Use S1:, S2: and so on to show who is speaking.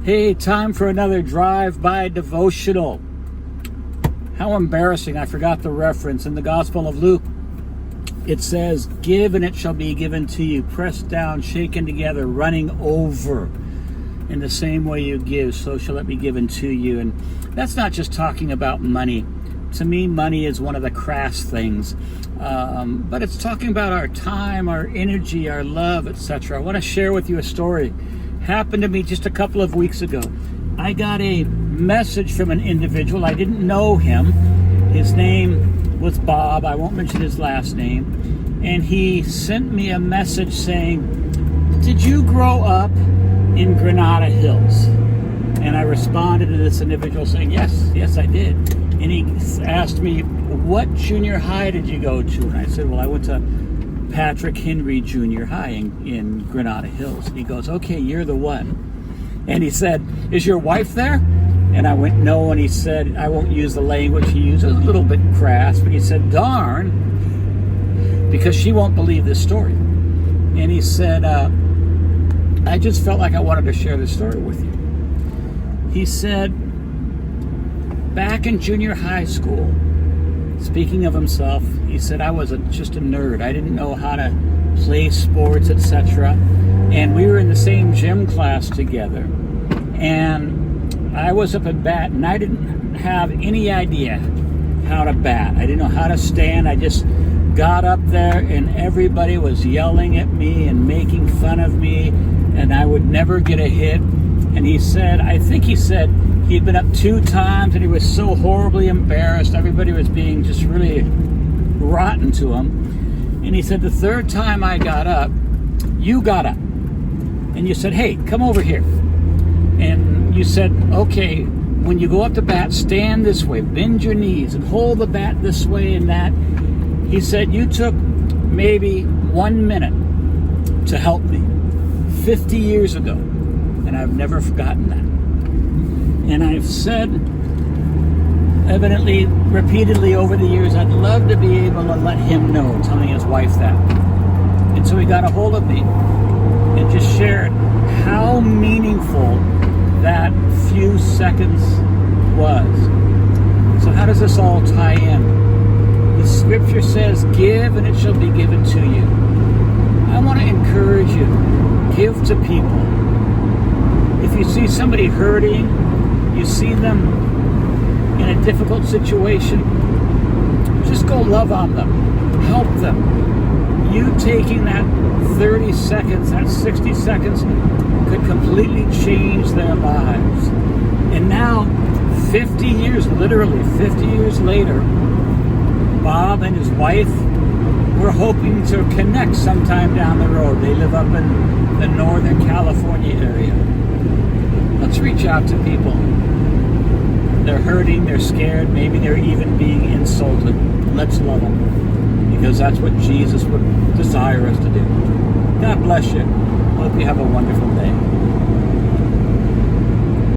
S1: Hey, time for another drive-by devotional. How embarrassing, I forgot the reference. In the Gospel of Luke, it says, "Give and it shall be given to you, pressed down, shaken together, running over. In the same way you give, so shall it be given to you." And that's not just talking about money. To me, money is one of the crass things. But it's talking about our time, our energy, our love, etc. I want to share with you a story. Happened to me just a couple of weeks ago. I got a message from an individual. I didn't know him. His name was Bob. I won't mention his last name. And he sent me a message saying, "Did you grow up in Granada Hills?" And I responded to this individual saying, yes, I did. And he asked me, "What junior high did you go to?" And I said, "Well, I went to Patrick Henry Junior High in Granada Hills." And he goes, "Okay, you're the one." And he said, "Is your wife there?" And I went, "No." And he said, I won't use the language he used. It was a little bit crass, but he said, "Darn, because she won't believe this story." And he said, "I just felt like I wanted to share this story with you." He said, back in junior high school, speaking of himself, he said, "I was just a nerd. I didn't know how to play sports, etc. And we were in the same gym class together. And I was up at bat, and I didn't have any idea how to bat. I didn't know how to stand. I just got up there, and everybody was yelling at me and making fun of me, and I would never get a hit." And he said, I think he said he'd been up 2 times, and he was so horribly embarrassed. Everybody was being just really rotten to him. And he said, "The 3rd time I got up, you got up. And you said, 'Hey, come over here.' And you said, 'Okay, when you go up to bat, stand this way, bend your knees, and hold the bat this way and that.'" He said, "You took maybe 1 minute to help me 50 years ago. And I've never forgotten that." And I've said, evidently, repeatedly over the years, I'd love to be able to let him know, telling his wife that. And so he got a hold of me and just shared how meaningful that few seconds was. So how does this all tie in? The scripture says, "Give and it shall be given to you." I want to encourage you, give to people. If you see somebody hurting, you see them in a difficult situation, just go love on them, help them. You taking that 30 seconds, that 60 seconds could completely change their lives. And now, 50 years, literally 50 years later, Bob and his wife, we're hoping to connect sometime down the road. They live up in the Northern California area. Let's reach out to people. They're hurting, they're scared, maybe they're even being insulted. Let's love them, because that's what Jesus would desire us to do. God bless you. Hope you have a wonderful day.